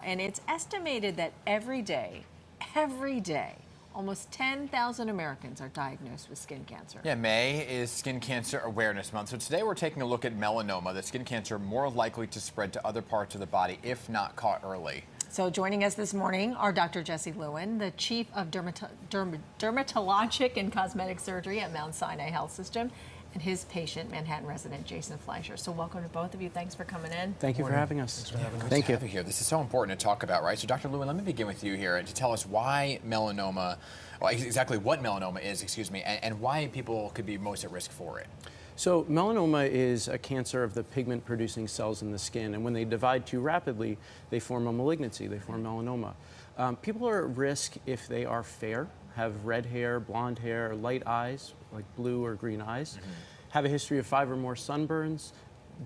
and it's estimated that every day, almost 10,000 Americans are diagnosed with skin cancer. Yeah, May is Skin Cancer Awareness Month. So today we're taking a look at melanoma, the skin cancer more likely to spread to other parts of the body if not caught early. So joining us this morning are Dr. Jesse Lewin, the Chief of Dermatologic and Cosmetic Surgery at Mount Sinai Health System, and his patient, Manhattan resident Jason Fleischer. So welcome to both of you. Thanks for coming in. Thank you for having us. Thanks for having us. Thank you. Here. This is so important to talk about, right? So Dr. Lewin, let me begin with you here to tell us why melanoma, well, exactly what melanoma is, excuse me, and why people could be most at risk for it. So melanoma is a cancer of the pigment-producing cells in the skin, and when they divide too rapidly, they form a malignancy, they form melanoma. People are at risk if they are fair, have red hair, blonde hair, light eyes, like blue or green eyes, have a history of 5 or more sunburns,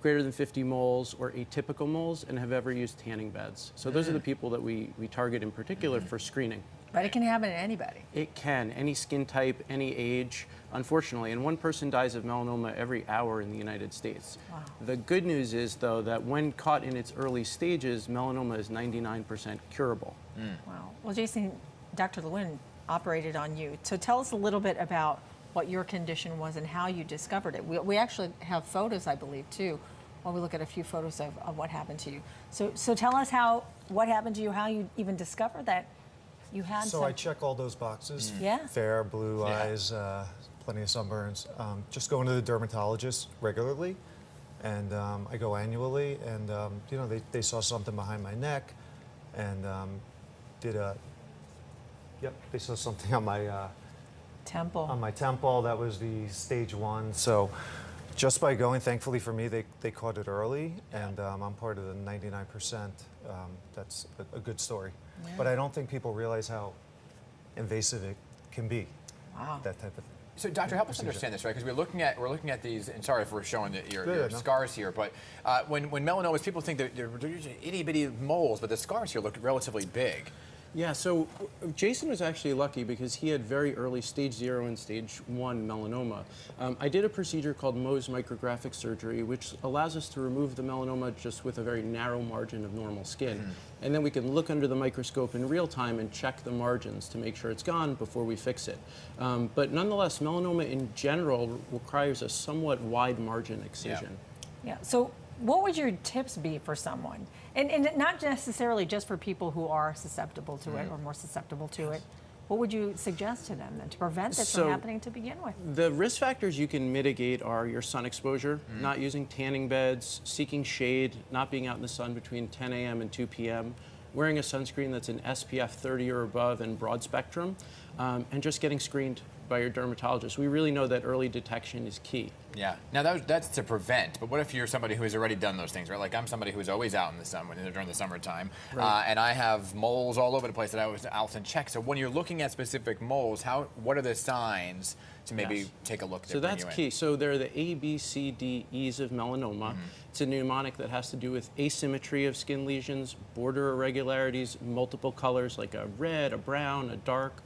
greater than 50 moles or atypical moles, and have ever used tanning beds. So those are the people that we target in particular for screening. But it can happen to anybody. It can, any skin type, any age, unfortunately. And one person dies of melanoma every hour in the United States. Wow. The good news is, though, that when caught in its early stages, melanoma is 99% curable. Wow. Well, Jason, Dr. Lewin operated on you. So tell us a little bit about what your condition was and how you discovered it. We actually have photos, I believe, too, while we look at a few photos of what happened to you. So tell us what happened to you, how you even discovered that you had So I check all those boxes. Yeah. Fair, blue eyes, plenty of sunburns. Just going to the dermatologist regularly, and I go annually, and you know, they saw something behind my neck, and they saw something on my temple. On my temple. That was the stage 1. So just by going, thankfully for me, they caught it early, and I'm part of the 99%. That's a good story. Yeah. But I don't think people realize how invasive it can be. Wow. That type of thing. So, doctor, help us understand this, right? Because we're looking at these, and sorry if we're showing your no. scars here, but when melanomas, people think that they're itty bitty moles, but the scars here look relatively big. Yeah, so Jason was actually lucky because he had very early stage 0 and stage 1 melanoma. I did a procedure called Mohs micrographic surgery, which allows us to remove the melanoma just with a very narrow margin of normal skin. And then we can look under the microscope in real time and check the margins to make sure it's gone before we fix it. But nonetheless, melanoma in general requires a somewhat wide margin excision. Yeah. So what would your tips be for someone? And not necessarily just for people who are susceptible to it or more susceptible to it. What would you suggest to them then to prevent this from happening to begin with? The risk factors you can mitigate are your sun exposure, not using tanning beds, seeking shade, not being out in the sun between 10 a.m. and 2 p.m., wearing a sunscreen that's an SPF 30 or above and broad spectrum, and just getting screened by your dermatologist. We really know that early detection is key. Yeah. Now that's to prevent, but what if you're somebody who has already done those things, right? Like I'm somebody who's always out in the sun during the summertime, and I have moles all over the place that I was often check. So when you're looking at specific moles, what are the signs to maybe take a look? So that's key. So there are the A, B, C, D, E's of melanoma. It's a mnemonic that has to do with asymmetry of skin lesions, border irregularities, multiple colors like a red, a brown, a dark.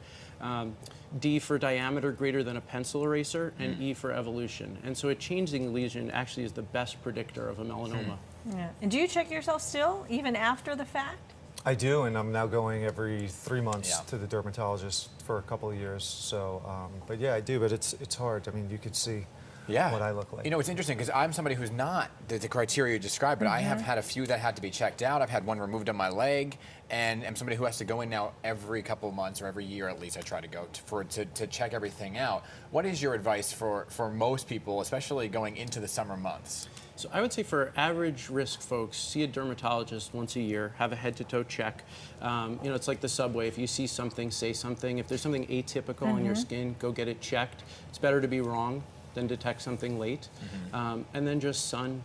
D for diameter greater than a pencil eraser, and E for evolution. And so a changing lesion actually is the best predictor of a melanoma. Yeah. And do you check yourself still, even after the fact? I do, and I'm now going every 3 months to the dermatologist for a couple of years. So, but yeah, I do, but it's hard. I mean, you could see what I look like. You know, it's interesting because I'm somebody who's not the criteria you described, but I have had a few that had to be checked out. I've had one removed on my leg, and I'm somebody who has to go in now every couple of months or every year at least. I try to go to check everything out. What is your advice for most people, especially going into the summer months? So I would say for average risk folks, see a dermatologist once a year, have a head-to-toe check. You know, it's like the subway. If you see something, say something. If there's something atypical on your skin, go get it checked. It's better to be wrong than detect something late. And then just sun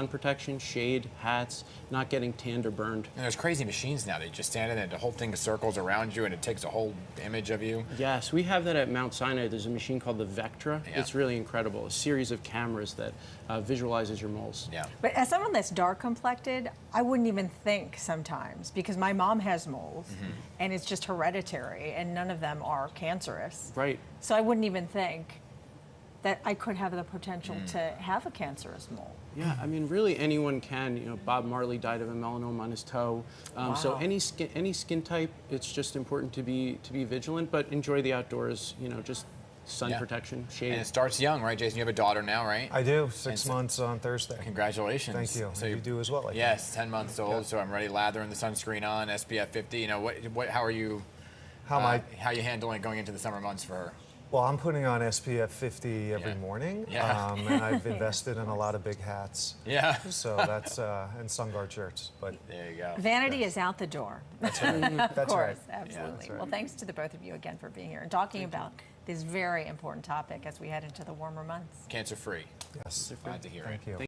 protection, shade, hats, not getting tanned or burned. And there's crazy machines now. They just stand in and the whole thing circles around you and it takes a whole image of you. Yes, we have that at Mount Sinai. There's a machine called the Vectra. It's really incredible. A series of cameras that visualizes your moles. Yeah. But as someone that's dark complected, I wouldn't even think sometimes, because my mom has moles and it's just hereditary and none of them are cancerous. Right. So I wouldn't even think. that I could have the potential to have a cancerous mole. Yeah, I mean, really anyone can. You know, Bob Marley died of a melanoma on his toe. So Wow. any skin type, it's just important to be vigilant, but enjoy the outdoors. You know, just sun Yeah. protection, shade. And it starts young, right, Jason? You have a daughter now, right? I do. 6 And so- months on Thursday. Congratulations. Thank you. So You do as well, I think. Yes, 10 months old. So I'm ready, lathering the sunscreen on, SPF 50. You know, how are you? How am I? How are you handling going into the summer months for her? Well, I'm putting on SPF 50 every Yeah. morning, Yeah. and I've invested in a lot of big hats. Yeah. So that's and sun guard shirts. But There you go. Vanity is out the door. that's right. Of That's course, right. absolutely. that's right. Well, thanks to the both of you again for being here and talking about this very important topic as we head into the warmer months. Cancer free. Yes. Glad to hear it. Thank you.